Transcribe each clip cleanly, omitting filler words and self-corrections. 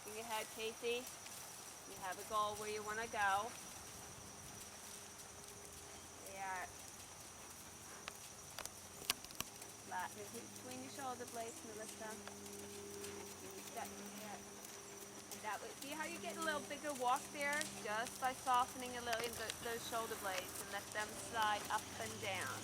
looking ahead, Casey. You have a goal where you want to go. There. Flatten it between your shoulder blades, Melissa. Step there. And that way, see how you get a little bigger walk there? Just by softening a little in those shoulder blades and let them slide up and down.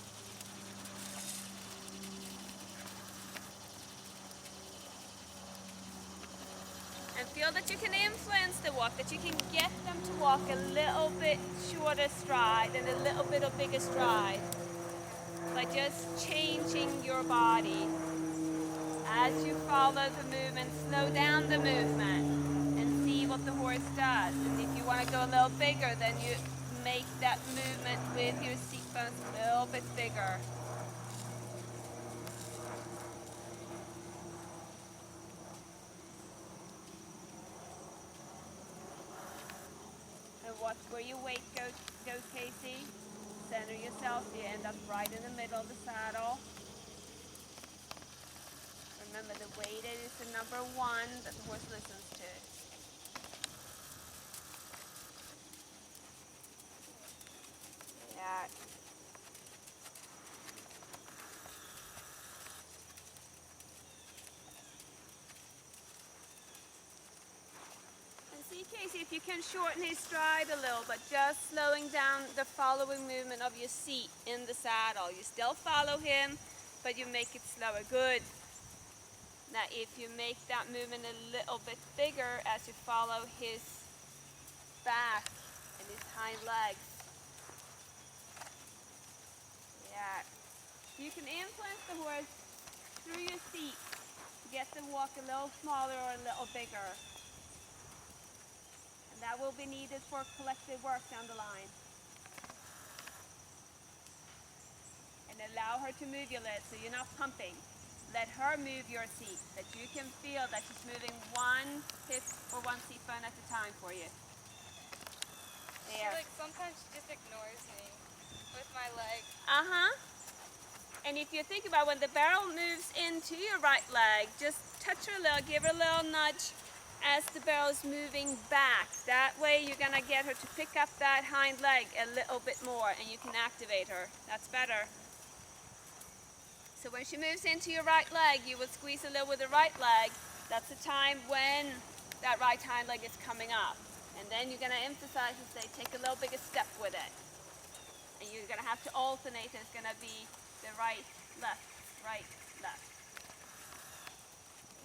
And feel that you can influence the walk, that you can get them to walk a little bit shorter stride and a little bit of bigger stride by just changing your body. As you follow the movement, slow down the movement and see what the horse does. And if you want to go a little bigger, then you make that movement with your seat bones a little bit bigger. And watch where your weight goes, Casey. Center yourself, you end up right in the middle of the saddle. Remember, the weight is the number one that the horse listens to. Yeah. And see, Casey, if you can shorten his stride a little, but just slowing down the following movement of your seat in the saddle. You still follow him, but you make it slower. Good. Now, if you make that movement a little bit bigger as you follow his back and his hind legs. Yeah. You can influence the horse through your seat to get them walk a little smaller or a little bigger. And that will be needed for collective work down the line. And allow her to move your legs so you're not pumping. Let her move your seat, that you can feel that she's moving one hip or one seat bone at a time for you. There. Like sometimes she just ignores me with my leg. And if you think about when the barrel moves into your right leg, just touch her a little, give her a little nudge as the barrel's moving back. That way you're gonna get her to pick up that hind leg a little bit more and you can activate her. That's better. So when she moves into your right leg, you will squeeze a little with the right leg. That's the time when that right hind leg is coming up. And then you're going to emphasize and say, take a little bigger step with it. And you're going to have to alternate. It's going to be the right, left, right, left.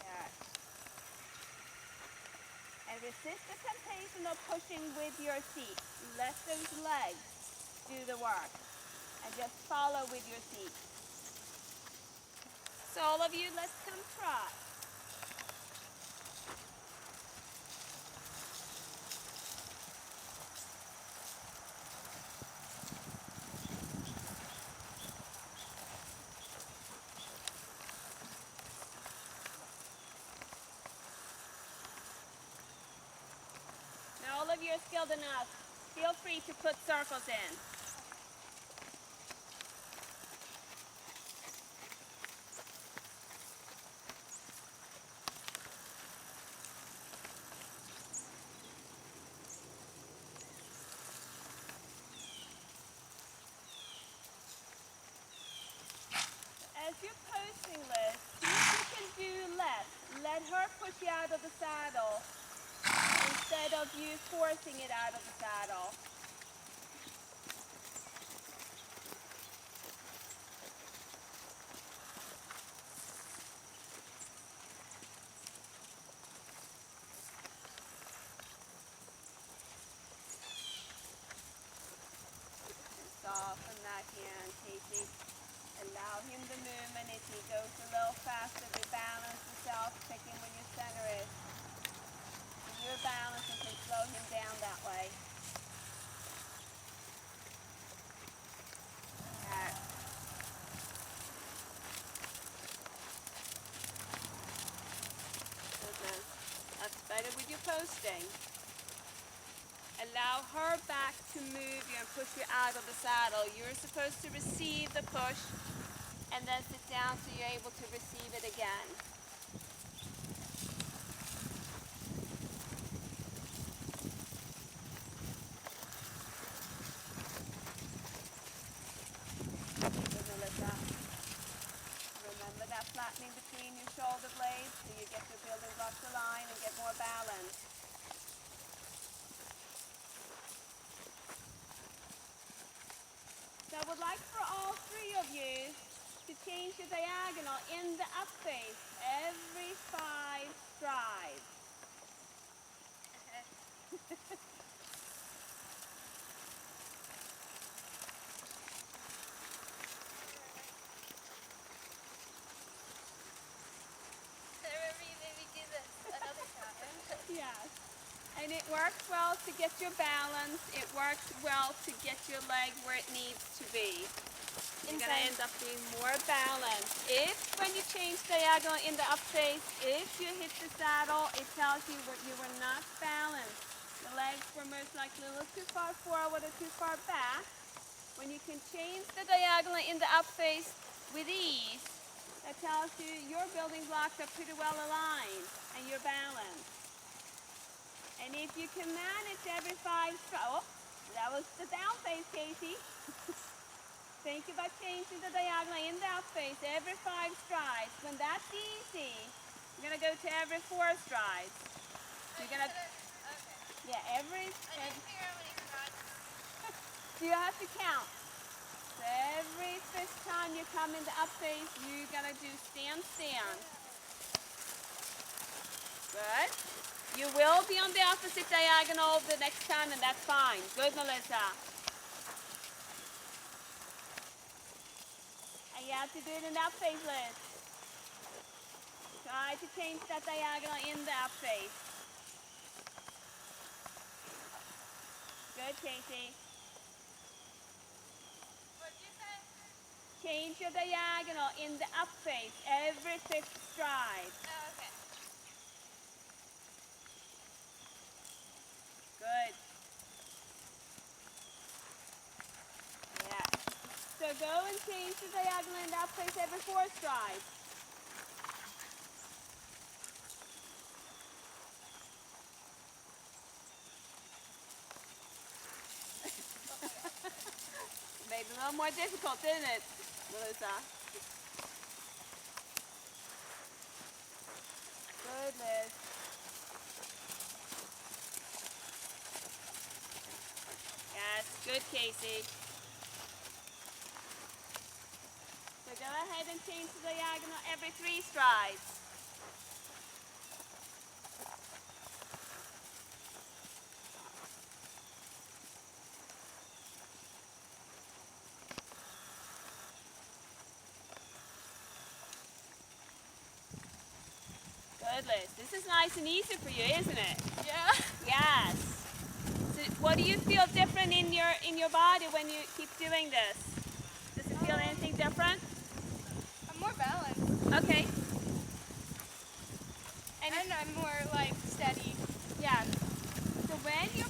Yeah. And resist the temptation of pushing with your seat. Let those legs do the work. And just follow with your seat. So all of you, let's come trot. Now all of you are skilled enough. Feel free to put circles in. As you're posting this, see if you can do less. Let her push you out of the saddle instead of you forcing it out of the saddle. And soften that hand, Casey. Allow him the movement. If he goes a little faster, rebalance yourself, check in where your center is. If you're balanced, you can slow him down that way. Yeah. Goodness. That's better with your posting. Allow her back to move you and push you out of the saddle. You're supposed to receive the push and then sit down so you're able to receive it again. change the diagonal in the up face every 5 strides. Remember you made me do this another time. Yes. And it works well to get your balance. It works well to get your leg where it needs to be. You're going to end up being more balanced. If, when you change diagonal in the up face, if you hit the saddle, it tells you you were not balanced. The legs were most likely a little too far forward or too far back. When you can change the diagonal in the up face with ease, that tells you your building blocks are pretty well aligned and you're balanced. And if you can manage every 5 strides, oh, that was the down face, Casey. Think about changing the diagonal in the up face every 5 strides. When that's easy, you're going to go to every 4 strides. You're going to, Okay. yeah, I didn't figure out how many strides. so you have to count. So every 5th time you come in the up face, you're going to do stand, stand. Good. You will be on the opposite diagonal the next time, and that's fine. Good, Melissa. And you have to do it in the up face, Liz. Try to change that diagonal in the up face. Good, Casey. What did you say? Change your diagonal in the up face every 5th stride. Oh, okay. Good. Yeah. So go and change the diagonal in the up face every 4 strides. Made it a little more difficult, didn't it, Melissa? Good, Liz. Yes, good, Casey. So go ahead and change the diagonal every 3 strides. Good, Liz. This is nice and easy for you, isn't it? Yeah. Yes. So what do you feel different in your body when you keep doing this? Does it feel anything different? I'm more balanced. Okay. And I'm more like steady. Yes. So when your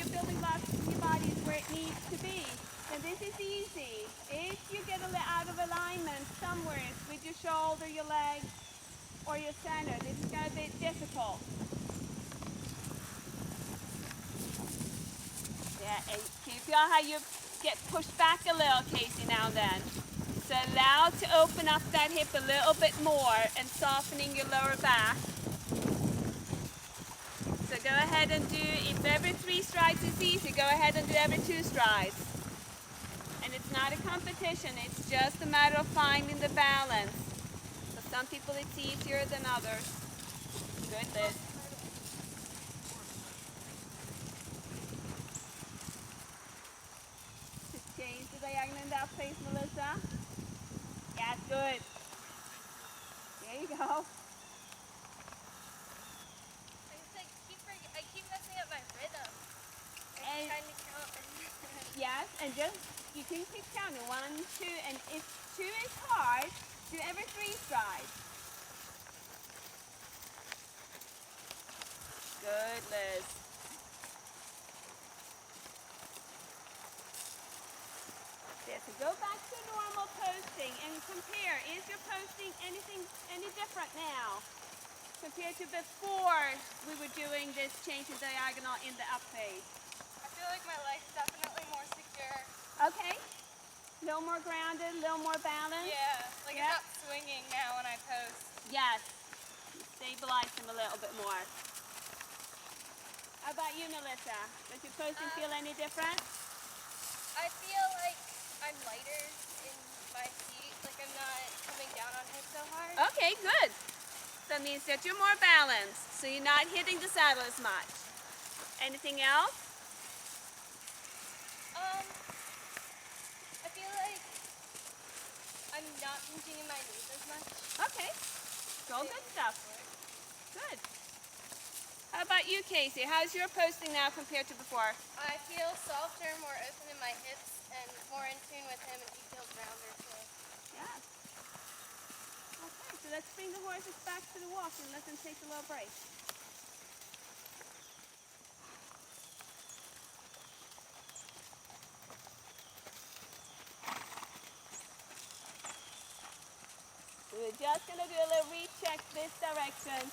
building blocks in your body is where it needs to be, then this is easy. If you get a little out of alignment somewhere with your shoulder, your leg, or your center, this is going to be difficult. Yeah, and can you feel how you get pushed back a little, Casey, now and then? So allow to open up that hip a little bit more and softening your lower back. So go ahead and do, if every 3 strides is easy, go ahead and do every 2 strides. And it's not a competition, it's just a matter of finding the balance. For some people it's easier than others. Good, Liz. Just change the diagonal in that face, Melissa. Yeah, good. There you go. I keep messing up my rhythm. And I'm trying to count. yes, and just, you can keep counting. 1, 2, and if 2 is hard, do every 3 strides. Good, Liz. Yeah, so go back to normal posting and compare. Is your posting any different now compared to before we were doing this change in diagonal in the up face? I feel like my leg's definitely more secure. Okay. A little more grounded, a little more balanced. Yeah, like Yeah. it's not swinging now when I post. Yes. Stabilize them a little bit more. How about you, Melissa? Does your posting feel any different? I feel like I'm lighter in my feet. Like I'm not Okay, good. That means that you're more balanced, so you're not hitting the saddle as much. Anything else? I feel like I'm not pinching in my knees as much. Okay, it's all good stuff. Good. How about you, Casey? How's your posting now compared to before? I feel softer, more open in my hips, and more in tune with him, and he feels rounder too. Yeah. Okay, so let's bring the horses back to the walk and let them take a little break. So we're just going to do a little recheck this direction.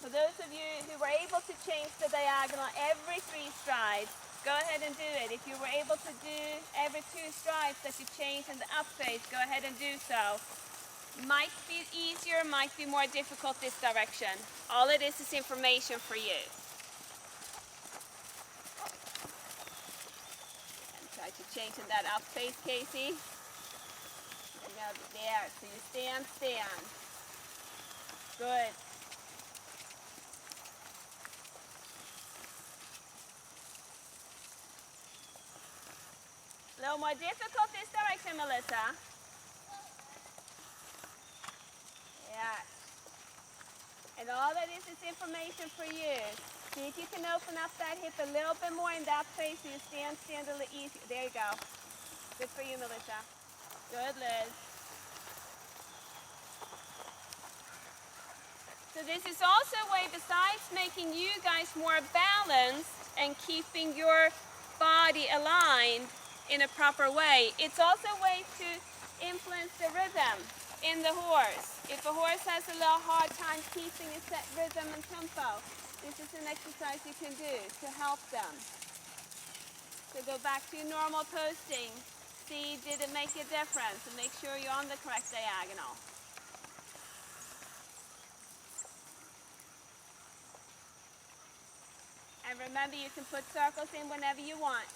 For those of you who were able to change the diagonal every 3 strides, go ahead and do it. If you were able to do every 2 strides that you changed in the up phase, go ahead and do so. Might be easier, might be more difficult this direction. All it is information for you. And try to change in that up phase, Casey. And now there, so you stand. Good. A little more difficult this direction, Melissa. Yeah. And all that is information for you. See if you can open up that hip a little bit more in that phase so you stand a little easier. There you go. Good for you, Melissa. Good, Liz. So this is also a way, besides making you guys more balanced and keeping your body aligned in a proper way, it's also a way to influence the rhythm in the horse. If a horse has a little hard time keeping a set rhythm and tempo, this is an exercise you can do to help them. So go back to your normal posting. See, did it make a difference? And make sure you're on the correct diagonal. And remember, you can put circles in whenever you want.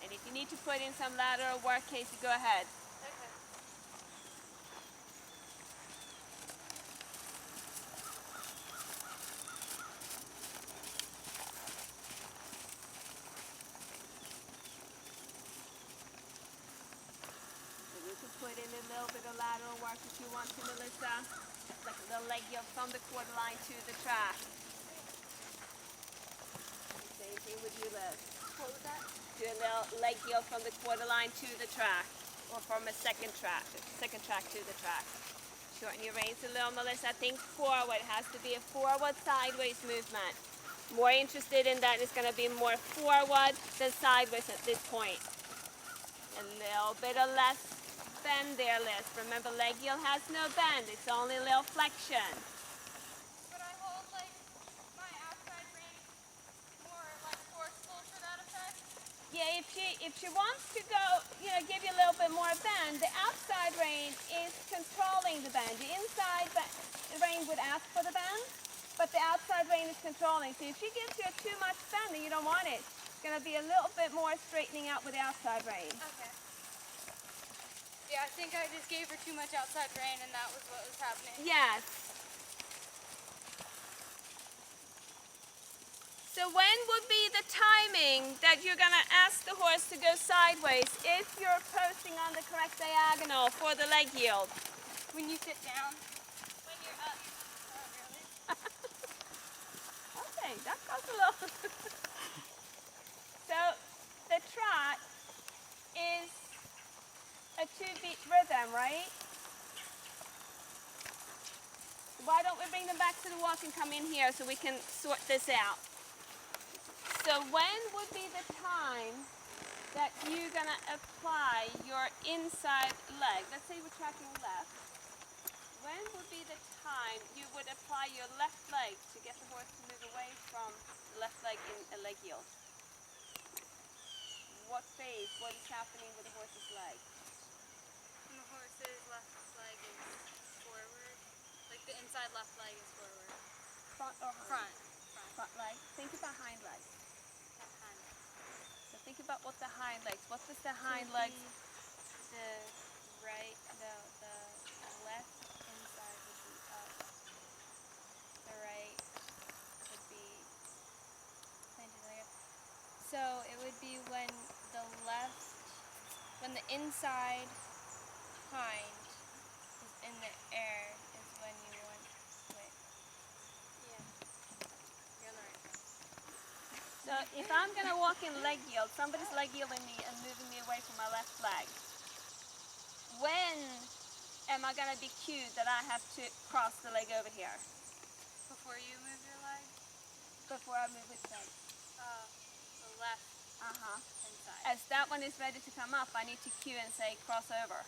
And if you need to put in some lateral work, Casey, go ahead. Okay. So you can put in a little bit of lateral work if you want to, Melissa. Like a little leg yoke from the quarter line to the track. Same thing with you, Liz. What was that? Do a little leg yoke from the quarter line to the track, or from a second track to the track. Shorten your reins a little, Melissa. Think forward. It has to be a forward sideways movement. More interested in that is going to be more forward than sideways at this point. A little bit of less bend there, Liz. Remember, leg heel has no bend. It's only a little flexion. Could I hold like my outside rein more like forceful for that effect? Yeah, if she wants to go, give you a little bit more bend, the outside rein is controlling the bend. The inside rein would ask for the bend, but the outside rein is controlling. So if she gives you too much bend and you don't want it, it's going to be a little bit more straightening out with the outside rein. Okay. Yeah, I think I just gave her too much outside rein, and that was what was happening. Yes. So when would be the timing that you're going to ask the horse to go sideways if you're posting on the correct diagonal for the leg yield? When you sit down. When you're up. Oh, really? Okay, that goes a little. So the trot is a 2-beat rhythm, right? Why don't we bring them back to the walk and come in here so we can sort this out? So when would be the time that you're going to apply your inside leg? Let's say we're tracking left. When would be the time you would apply your left leg to get the horse to move away from the left leg in a leg yield? What phase? What is happening with the horse's leg? And the horse's left leg is forward. Like the inside left leg is forward. Front or hind? Front. Front leg. Think about hind leg. Behind. Think about what the hind legs. What does the So hind it'd legs? be the right, the left inside would be up. The right would be planted like. So it would be when the inside hind is in the air is when you want. Wait. Yeah. You're on the right track. So if I'm gonna walk in leg yield, somebody's leg yielding me and moving me away from my left leg. When am I gonna be cued that I have to cross the leg over here? Before you move your leg, Before I move which leg? the left inside. As that one is ready to come up, I need to cue and say cross over.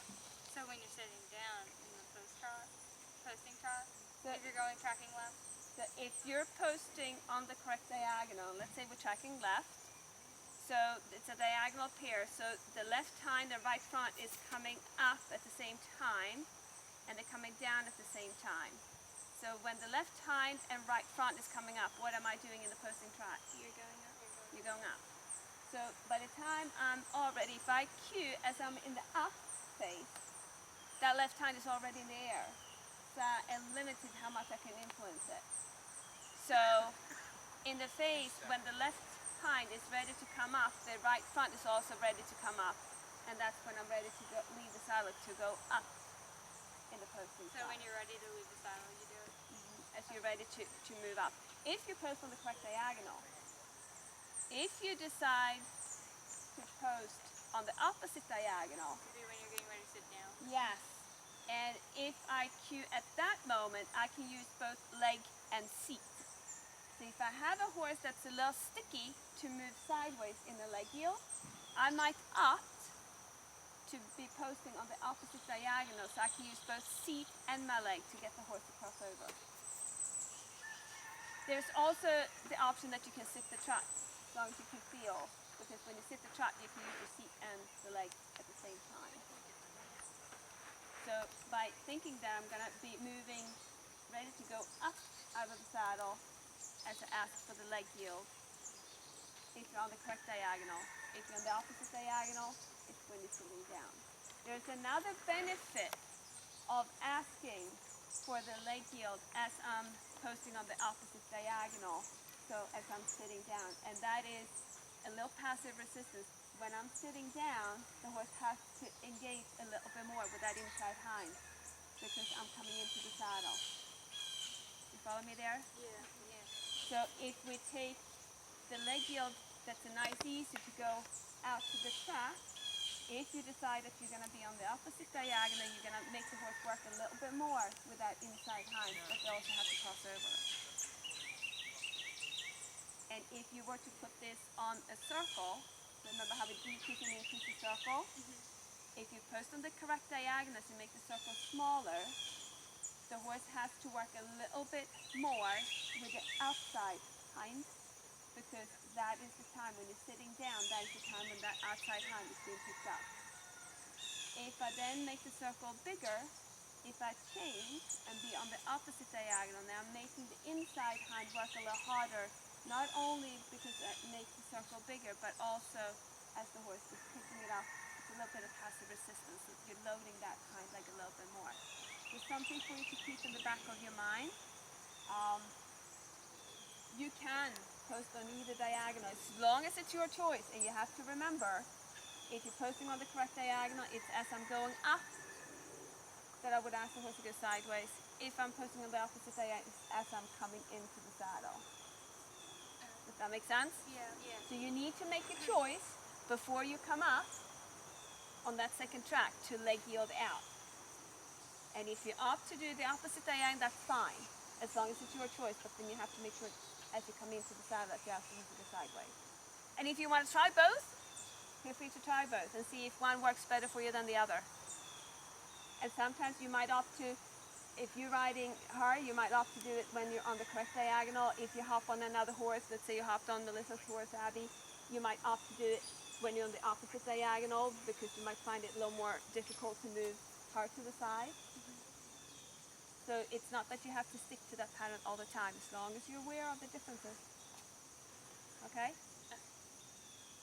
So when you're sitting down in the posting trot, So, if you're going tracking left, so if you're posting on the correct diagonal, let's say we're tracking left, so it's a diagonal pair, so the left hind and right front is coming up at the same time, and they're coming down at the same time. So when the left hind and right front is coming up, what am I doing in the posting trot? you're going up. You're going up. So by the time I'm already, if I cue as I'm in the up phase, that left hind is already in the air. So I'm limited how much I can influence it. So in the phase, when the left hind is ready to come up, the right front is also ready to come up. And that's when I'm ready to leave the saddle to go up in the posting So trot. when you're ready to leave the saddle, you do it. As you're ready to move up. If you post on the correct diagonal, if you decide to post on the opposite diagonal, It'd be when you're getting ready to sit down. yes, and if I cue at that moment, I can use both leg and seat. So if I have a horse that's a little sticky to move sideways in the leg yield, I might opt to be posting on the opposite diagonal so I can use both seat and my leg to get the horse to cross over. There's also the option that you can sit the trot as long as you can feel, because when you sit the trot you can use your seat and the leg at the same time. So by thinking that I'm going to be moving ready to go up out of the saddle as I ask for the leg yield, if you're on the correct diagonal. If you're on the opposite diagonal, it's when you're sitting down. There's another benefit of asking for the leg yield as I'm posting on the opposite diagonal, so as I'm sitting down, and that is a little passive resistance. When I'm sitting down, the horse has to engage a little bit more with that inside hind because I'm coming into the saddle. You follow me there? Yeah. So if we take the leg yield, that's a nice easy to go out to the track. If you decide that you're going to be on the opposite diagonal, you're going to make the horse work a little bit more with that inside hind, but they also have to cross over. And if you were to put this on a circle, remember how we decrease and increase the circle? If you post on the correct diagonals and make the circle smaller, the horse has to work a little bit more with the outside hind, because that is the time when you're sitting down, that is the time when that outside hind is being picked up. If I then make the circle bigger, if I change and be on the opposite diagonal, now I'm making the inside hind work a little harder, not only because I make the circle bigger, but also as the horse is picking it up, it's a little bit of passive resistance. You're loading that hind leg a little bit more. There's something for you to keep in the back of your mind. You can post on either diagonal as long as it's your choice, and you have to remember, if you're posting on the correct diagonal, it's as I'm going up that I would ask the horse to go sideways. If I'm posting on the opposite diagonal, it's as I'm coming into the saddle. Does that make sense? Yeah. So you need to make a choice before you come up on that second track to leg yield out. And if you opt to do the opposite diagonal, that's fine, as long as it's your choice, but then you have to make sure as you come into the saddle that you ask the horse to go sideways. And if you want to try both, feel free to try both and see if one works better for you than the other. And sometimes you might opt to, if you're riding her, you might opt to do it when you're on the correct diagonal. If you hop on another horse, let's say you hopped on Melissa's horse, Abby, you might opt to do it when you're on the opposite diagonal, because you might find it a little more difficult to move her to the side. So it's not that you have to stick to that pattern all the time, as long as you're aware of the differences. Okay?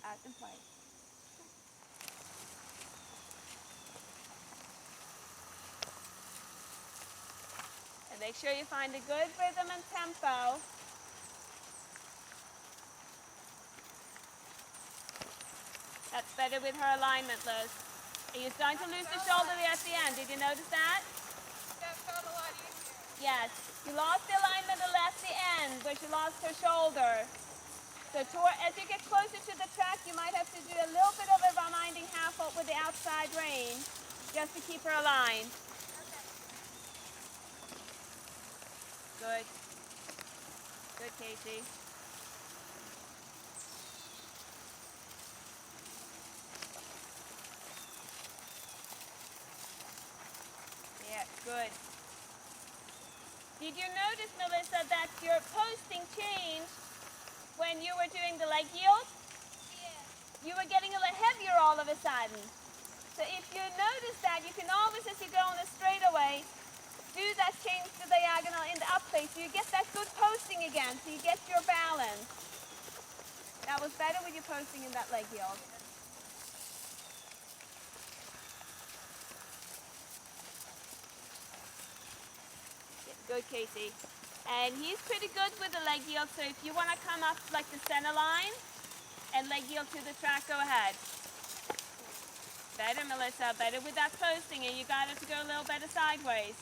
Out and play. And make sure you find a good rhythm and tempo. That's better with her alignment, Liz. And you're starting to lose the shoulder there at the end. Did you notice that? That felt a lot easier. Yes. You lost the alignment at the end, but you lost her shoulder. So as you get closer to the track, you might have to do a little bit of a reminding half up with the outside rein, just to keep her aligned. Okay. Good. Good, Casey. Yeah, good. Did you notice, Melissa, that your posting changed when you were doing the leg yield? Yeah. You were getting a little heavier all of a sudden. So if you notice that, you can always, as you go on a straightaway, do that change to diagonal in the up place. So you get that good posting again, so you get your balance. That was better with your posting in that leg yield. Good, Casey. And he's pretty good with the leg yield, so if you want to come up like the center line and leg yield to the track, go ahead. Better, Melissa, better with that posting, and you got it to go a little better sideways.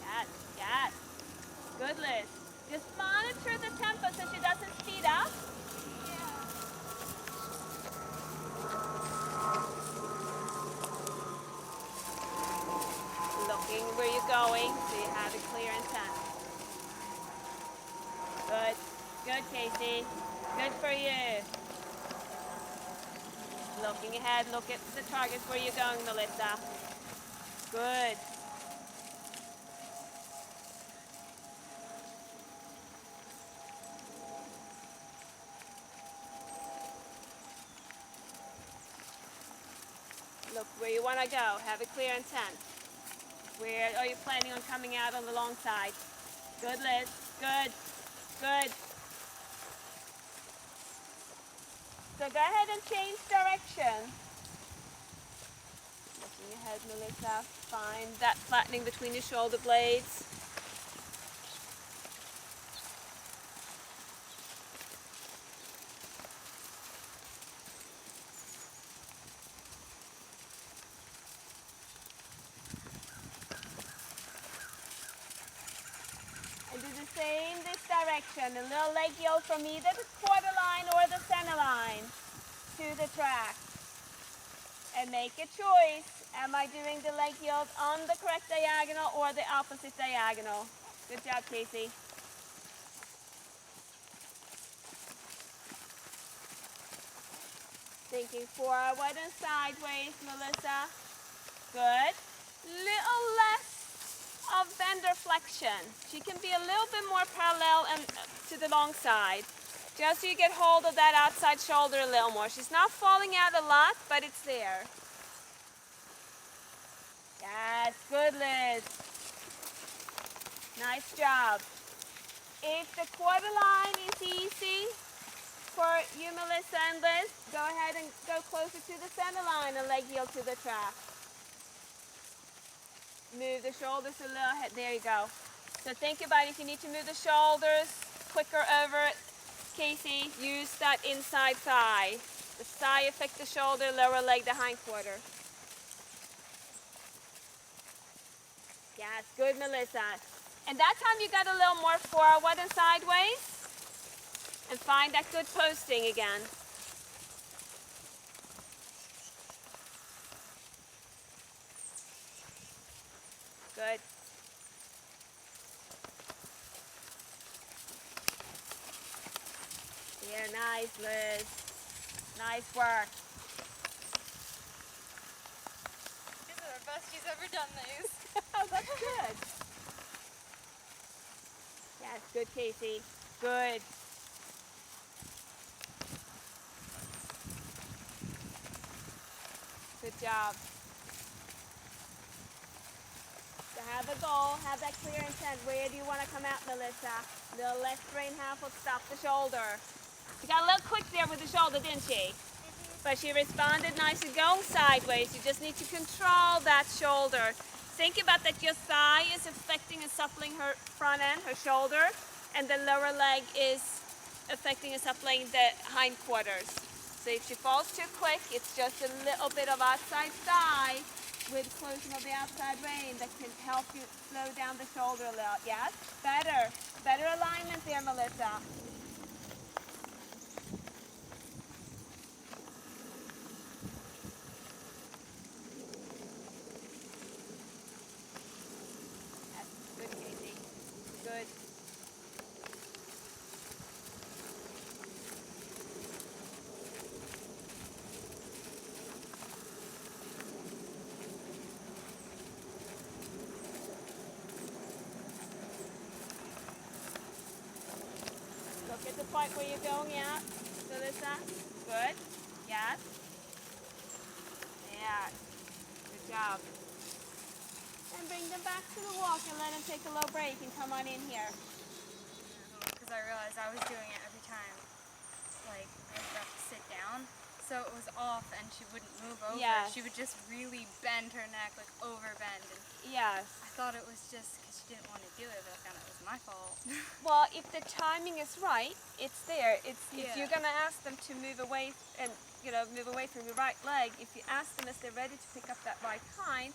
Yes, yes. Good, Liz. Just monitor the tempo so she doesn't speed up. Looking where you're going so you have a clear intent. Good. Good, Casey. Good for you. Looking ahead, look at the target where you're going, Melissa. Good. Look where you want to go. Have a clear intent. Where are you planning on coming out on the long side? Good, Liz. Good. Good. So go ahead and change direction. Looking ahead, Melissa. Find that flattening between your shoulder blades. And do the same this direction. A little leg yield from either the quarter line or the center line to the track. And make a choice. Am I doing the leg yield on the correct diagonal or the opposite diagonal? Good job, Casey. Thinking forward and sideways, Melissa. Good. Little less of bender flexion. She can be a little bit more parallel and to the long side. Just so you get hold of that outside shoulder a little more. She's not falling out a lot, but it's there. Yes, good, Liz. Nice job. If the quarter line is easy for you, Melissa and Liz, go ahead and go closer to the center line and leg yield to the track. Move the shoulders a little ahead. There you go. So think about if you need to move the shoulders quicker over it. Casey, use that inside thigh. The thigh affects the shoulder, lower leg, the hind quarter. Yes, good, Melissa. And that time you got a little more forward and sideways. And find that good posting again. Good. Yeah, nice, Liz. Nice work. These are the best she's ever done these. Oh, that's good. Yes, good, Casey. Good. Good job. have a goal, have that clear intent. Where do you want to come out, Melissa? The left rein half will stop the shoulder. She got a little quick there with the shoulder, didn't she? But she responded nicely going sideways. You just need to control that shoulder. Think about that your thigh is affecting and suppling her front end, her shoulder, and the lower leg is affecting and suppling the hindquarters. So if she falls too quick, it's just a little bit of outside thigh with closing of the outside rein that can help you slow down the shoulder a little. Yes, better. Better alignment there, Melissa. Yes, good, Casey. Good. Look at the point where you're going out, Melissa. Good. Yes. Yeah. Good job. And bring them back to the walk and let them take a low break and come on in here. Because I realized I was doing it every time, like, I was about to sit down. So it was off and she wouldn't move over. Yeah. She would just really bend her neck, like overbend. And Yes. I thought it was just because she didn't want to do it, but I found it was my fault. Well, if the timing is right, it's there. If Yeah. you're gonna ask them to move away and move away from your right leg, if you ask them if they're ready to pick up that right hind,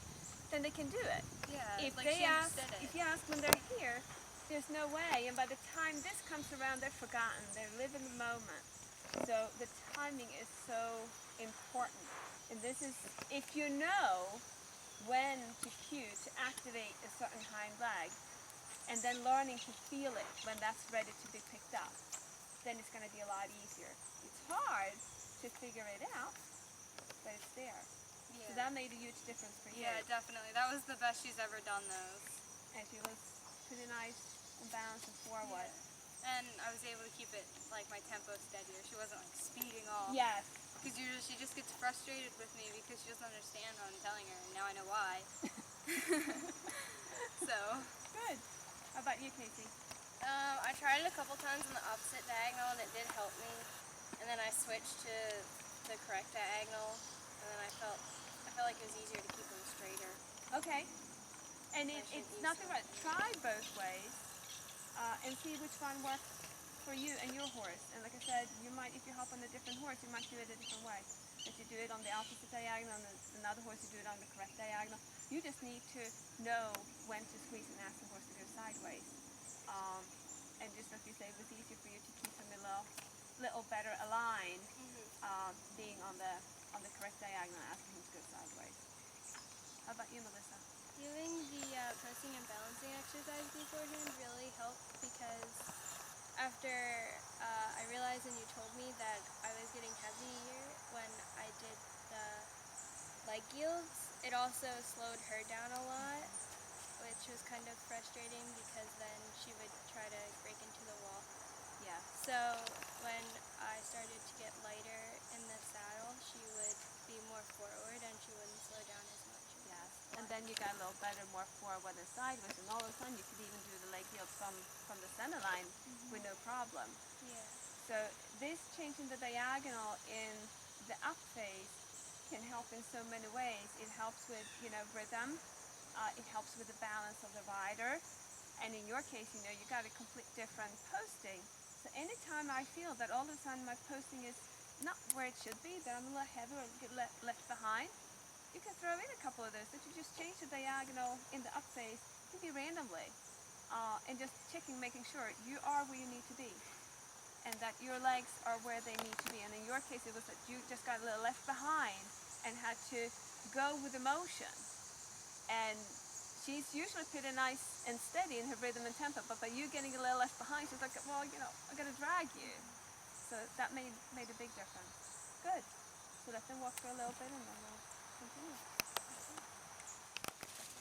then they can do it. Yeah, If like they she ask, understood it. if you ask when they're here, there's no way. And by the time this comes around, they're forgotten. They live in the moment. So the timing is so important. And this is, if you know when to cue to activate a certain hind leg, and then learning to feel it when that's ready to be picked up, then it's going to be a lot easier. It's hard to figure it out, but it's there. Yeah. So that made a huge difference for you. Yeah, definitely. That was the best she's ever done those. And she was pretty nice and balanced and forward. Yeah. And I was able to keep it, like, my tempo steadier. She wasn't, like, speeding off. Yes. Because usually she just gets frustrated with me because she doesn't understand what I'm telling her, and now I know why. So. Good. How about you, Casey? I tried it a couple times on the opposite diagonal and it did help me. And then I switched to the correct diagonal, and then I felt like it was easier to keep them straighter. Okay. And I it's shouldn't use nothing them. right. Try both ways and see which one works for you and your horse. And like I said, you might, if you hop on a different horse, you might do it a different way. If you do it on the opposite diagonal and another horse, you do it on the correct diagonal. You just need to know when to squeeze and ask the horse to go sideways. And just like you say, it was easier for you to keep them a little better aligned, being on the correct diagonal and asking him to go sideways. How about you, Melissa? Doing the pressing and balancing exercise beforehand really helped because after I realized and you told me that I was getting heavier when I did the leg yields, it also slowed her down a lot, which was kind of frustrating because then she would try to break into the walk. Yeah. So when I started to get lighter in the saddle, she would be more forward and she wouldn't slow down as much. Yes. And then you got a little better, more forward and sideways, and all of a sudden you could even do the leg yield from the center line with no problem. Yeah. So this changing the diagonal in the up phase can help in so many ways. It helps with rhythm. It helps with the balance of the rider. And in your case, you got a complete different posting. So anytime I feel that all of a sudden my posting is not where it should be, that I'm a little heavy or get left behind, you can throw in a couple of those. That you just change the diagonal in the up phase, maybe randomly, and just making sure you are where you need to be, and that your legs are where they need to be. And in your case, it was that you just got a little left behind and had to go with the motion. And she's usually pretty nice and steady in her rhythm and tempo, but by you getting a little left behind, she's like, well, I gotta drag you. So that made a big difference. Good. So let them walk for a little bit and then we'll continue.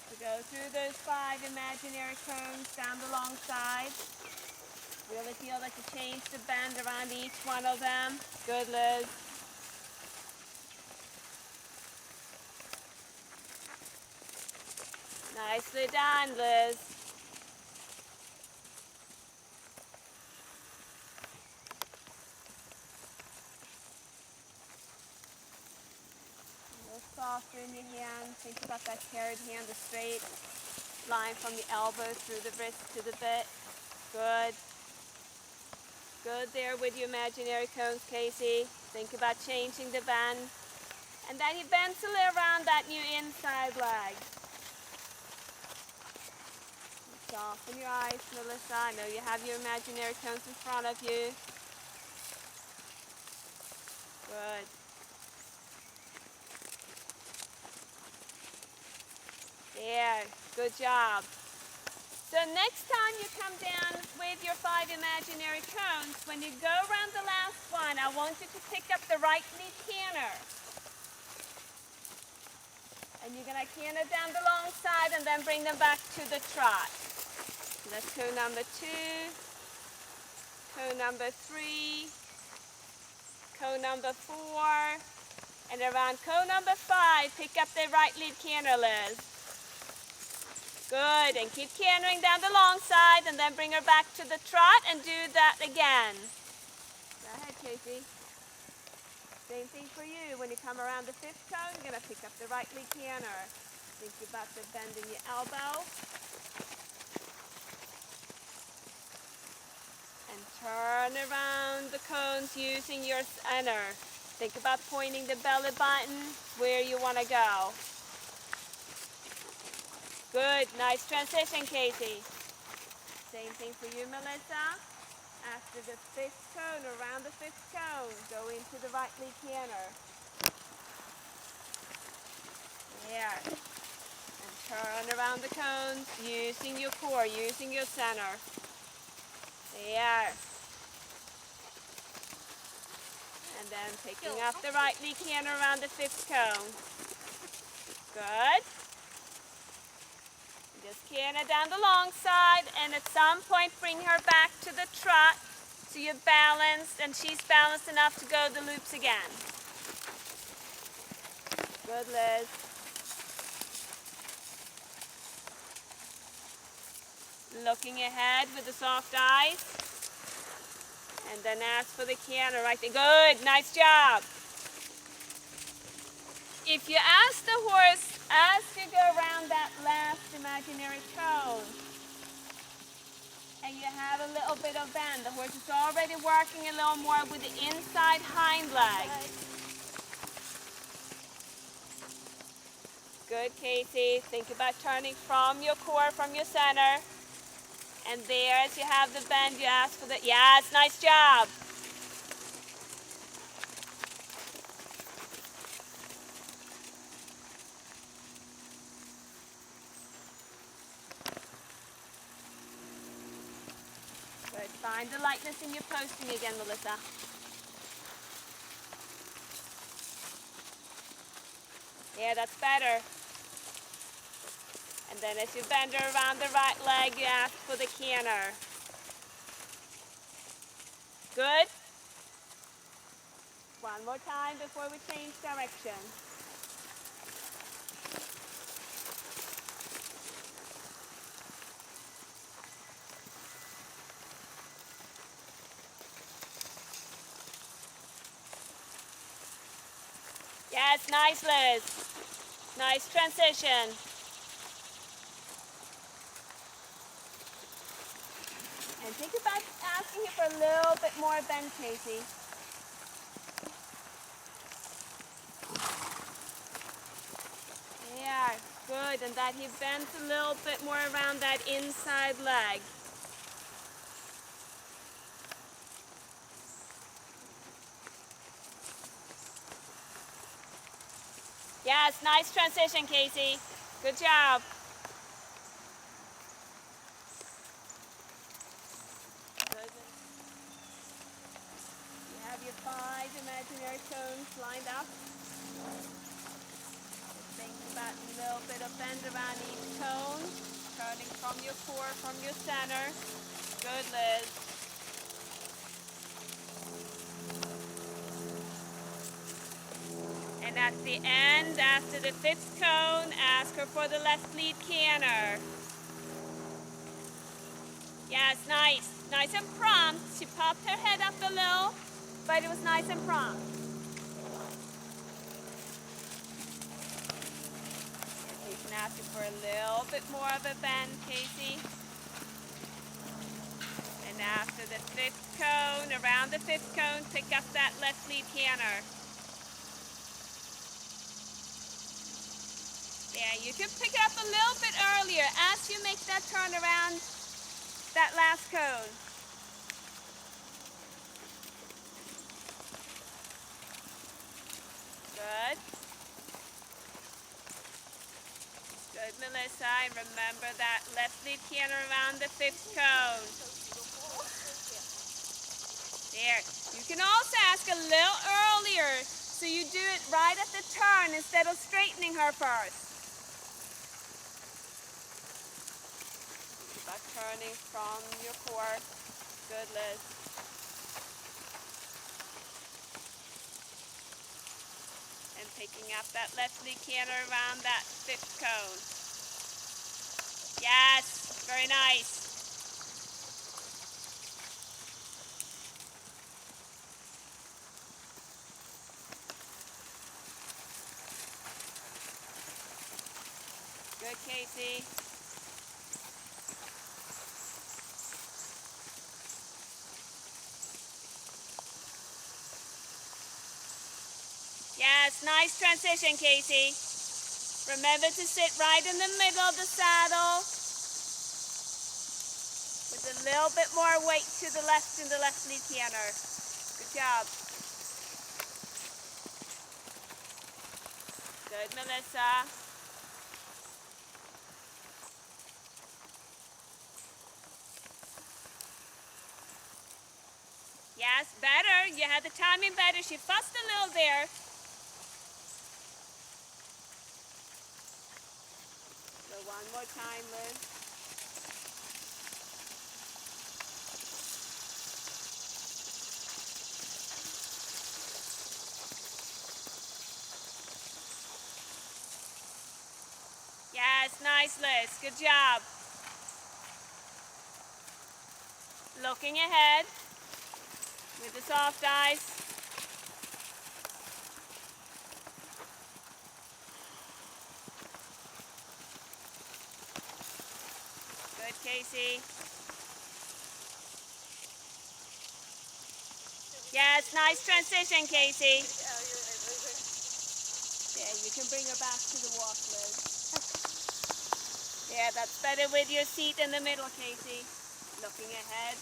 So go through those 5 imaginary cones down the long side. Really feel like you change the bend around each one of them. Good, Liz. Nicely done, Liz. A little softer in your hand. Think about that carried hand, the straight line from the elbow through the wrist to the bit. Good. Good there with your imaginary cones, Casey. Think about changing the bend. And then he bends a little around that new inside leg. Soften your eyes, Melissa. I know you have your imaginary cones in front of you. Good. There, good job. So next time you come down with your 5 imaginary cones, when you go around the last one, I want you to pick up the right lead canter. And you're going to canter down the long side and then bring them back to the trot. So that's toe number 2, toe number 3, toe number 4, and around toe number 5, pick up the right lead canter, Liz. Good, and keep cantering down the long side and then bring her back to the trot and do that again. Go ahead, Casey. Same thing for you. When you come around the 5th toe, you're going to pick up the right lead canter. Think about the bend in your elbow. And turn around the cones using your center. Think about pointing the belly button where you want to go. Good, nice transition, Casey. Same thing for you, Melissa. After the 5th cone, around the 5th cone, go into the right lead canter. There. And turn around the cones using your core, using your center. There. And then picking up the right lead canter around the 5th cone. Good. Just canter down the long side, and at some point bring her back to the trot so you're balanced and she's balanced enough to go the loops again. Good, Liz. Looking ahead with the soft eyes. And then ask for the canter right there. Good, nice job. If you ask the horse as you go around that last imaginary cone and you have a little bit of bend, the horse is already working a little more with the inside hind leg. Good, Casey. Think about turning from your core, from your center. And there, as you have the bend, you ask for the, yes, nice job. Good. Find the lightness in your posting again, Melissa. Yeah, that's better. And then as you bend her around the right leg, you ask for the canter. Good. One more time before we change direction. Yes, nice, Liz. Nice transition. And think about asking you for a little bit more bend, Casey. Yeah, good. And that he bends a little bit more around that inside leg. Yes, nice transition, Casey. Good job. Good. You have your 5 imaginary cones lined up. Just think about a little bit of bend around each cone. Turning from your core, from your center. Good, Liz. And And at the end, after the 5th cone, ask her for the left lead canter. Yes, nice. Nice and prompt. She popped her head up a little, but it was nice and prompt. You can ask her for a little bit more of a bend, Casey. And after the 5th cone, around the 5th cone, pick up that left lead canter. Yeah, you can pick it up a little bit earlier as you make that turn around that last cone. Good. Good, Melissa. And remember that left lead canter around the 5th cone. There. You can also ask a little earlier so you do it right at the turn instead of straightening her first. Keep on turning from your course. Good, Liz. And picking up that left lead canter around that 5th cone. Yes, very nice. Good, Casey. Yes, nice transition, Casey. Remember to sit right in the middle of the saddle with a little bit more weight to the left in the left lead canter. Good job. Good, Melissa. Yes, better. You had the timing better. She fussed a little there. So one more time, Liz. Yes, nice, Liz. Good job. Looking ahead with the soft eyes. Good, Casey. Yes, nice transition, Casey. Yeah, you can bring her back to the walk, Liz. Yeah, that's better with your seat in the middle, Casey. Looking ahead.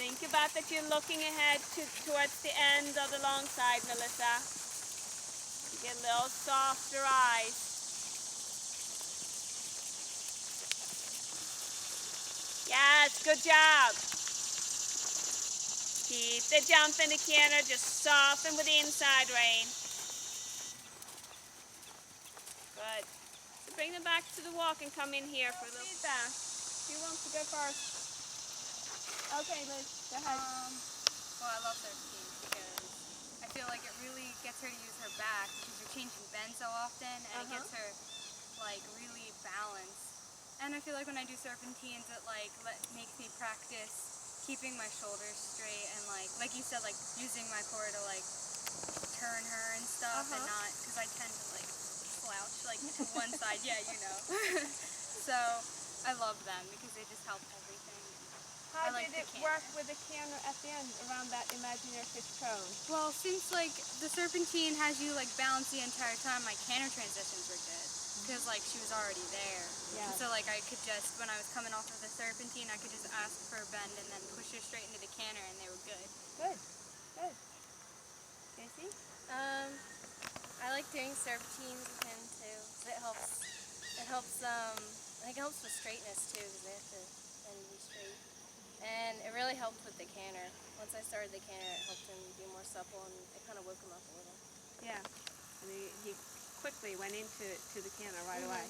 Think about that you're looking ahead towards the end of the long side, Melissa. You get a little softer eyes. Yes, good job. Keep the jump in the canter, just soften with the inside rein. Good. So bring them back to the walk and come in here for a little feedback. Who wants to go first? Okay, Liz, go ahead. Well, I love serpentine because I feel like it really gets her to use her back because you're changing bend so often, and it gets her like really balanced. And I feel like when I do serpentines, it like makes me practice keeping my shoulders straight and like you said, like using my core to like turn her and stuff, and not because I tend to like slouch like to one side. Yeah, you know. So I love them because they just help everything. How like did it work with the canter at the end around that imaginary 5th cone? Well, since like the serpentine has you like balance the entire time, my canter transitions were good because like she was already there. Yeah. And so like I could just, when I was coming off of the serpentine, I could just ask for a bend and then push her straight into the canter, and they were good. Good. Good. Casey? I like doing serpentines with him too. It helps. It helps. I think it helps with straightness too because they have to bend and be straight. And it really helped with the canter. Once I started the canter, it helped him be more supple, and it kind of woke him up a little. Yeah. And he quickly went into the canter right away.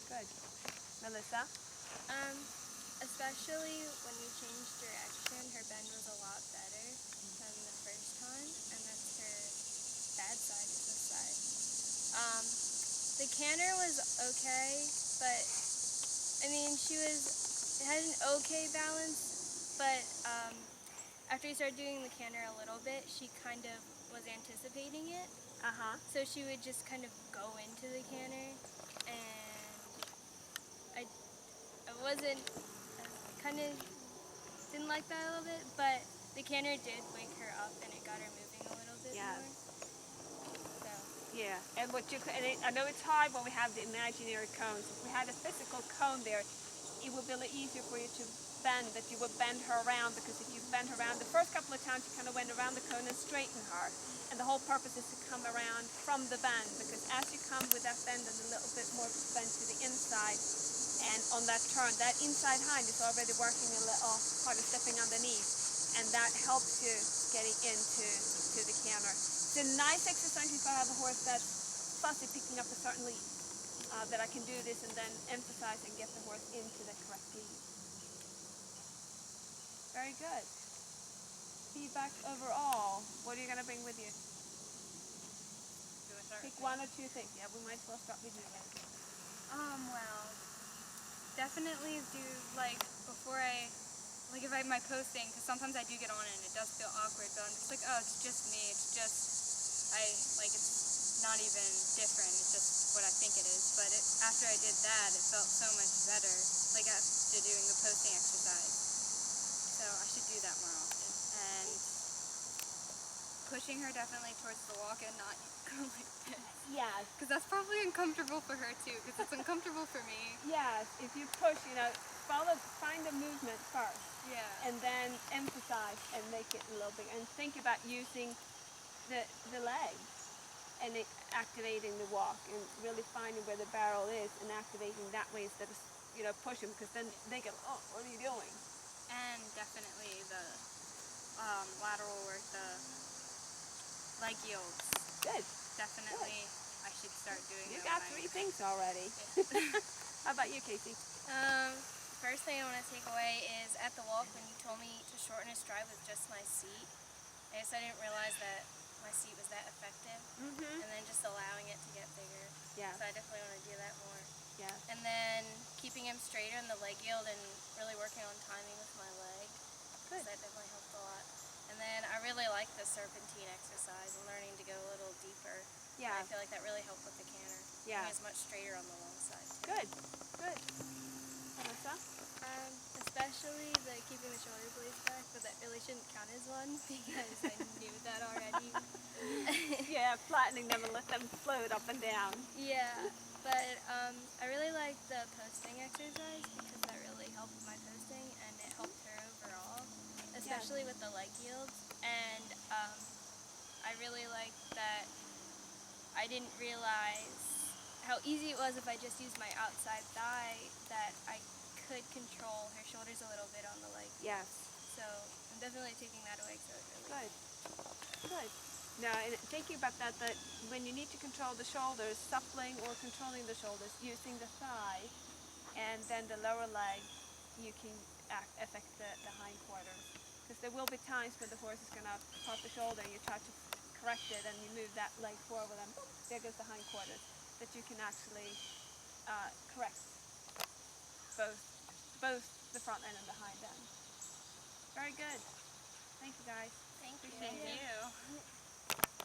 Good. Melissa? Especially when you changed direction, her bend was a lot better than the first time, and that's her bad side is this side. The canter was okay, but I mean, had an okay balance, but after we started doing the canter a little bit, she kind of was anticipating it. Uh-huh. So she would just kind of go into the canter, and I wasn't, I kind of didn't like that a little bit, but the canter did wake her up and it got her moving a little bit Yes. more. So, Yeah, and I know it's hard when we have the imaginary cones. If we had a physical cone there, it would be a little easier for you to bend, that you would bend her around, because if you bend her around, the first couple of times you kind of went around the cone and straighten her. And the whole purpose is to come around from the bend, because as you come with that bend and a little bit more bend to the inside, and on that turn, that inside hind is already working a little harder, stepping underneath, and that helps you getting into the canter. It's a nice exercise if I have a horse that's fussy picking up a certain lead, that I can do this and then emphasize and get the horse into the correct lead. Very good. Feedback overall. What are you going to bring with you? Pick one or two things. Yeah, we might as well start with you then. Well, definitely do, before if my posting, because sometimes I do get on it and it does feel awkward, but I'm just like, oh, it's just me, it's not even different, it's just what I think it is, but after I did that, it felt so much better, after doing the posting exercise, so I should do that more often, and pushing her definitely towards the walk and not go like this. Yes. Because that's probably uncomfortable for her too, because it's uncomfortable for me. Yes, if you push, find the movement first. Yeah. And then emphasize and make it a little bit. And think about using the legs and activating the walk and really finding where the barrel is and activating that way instead of, pushing, because then they go, oh, what are you doing? And definitely the lateral work, the leg yields. Good. Definitely, I should start doing You that. got 3 things already. Yeah. How about you, Casey? first thing I want to take away is at the walk when you told me to shorten a stride with just my seat. I guess I didn't realize that my seat was that effective. Mm-hmm. And then just allowing it to get bigger. Yeah. So I definitely want to do that more. Yeah. And then keeping him straighter in the leg yield and really working on timing with my leg. Good. So that definitely helped a lot. And then I really like the serpentine exercise and learning to go a little deeper. Yeah. I feel like that really helped with the canter. Yeah. It's much straighter on the long side. Good. Good. Melissa? Especially the keeping the shoulder blades back, but that really shouldn't count as one because I knew that already. Yeah, flattening them and let them float up and down. Yeah, but I really like the posting exercise because that really helped my posting and it helped her overall, especially with the leg yields. And I really liked that I didn't realize how easy it was if I just used my outside thigh that I could control her shoulders a little bit on the leg. Yes. So I'm definitely taking that away. So it really Good. Good. Now, and thinking about that when you need to control the shoulders, suppling or controlling the shoulders, using the thigh and then the lower leg, you can affect the hindquarters. Because there will be times when the horse is going to pop the shoulder and you try to correct it and you move that leg forward and boom, there goes the hindquarters. That you can actually correct both the front end and the hind end. Very good. Thank you, guys. Thank you. Appreciate it. Thank you.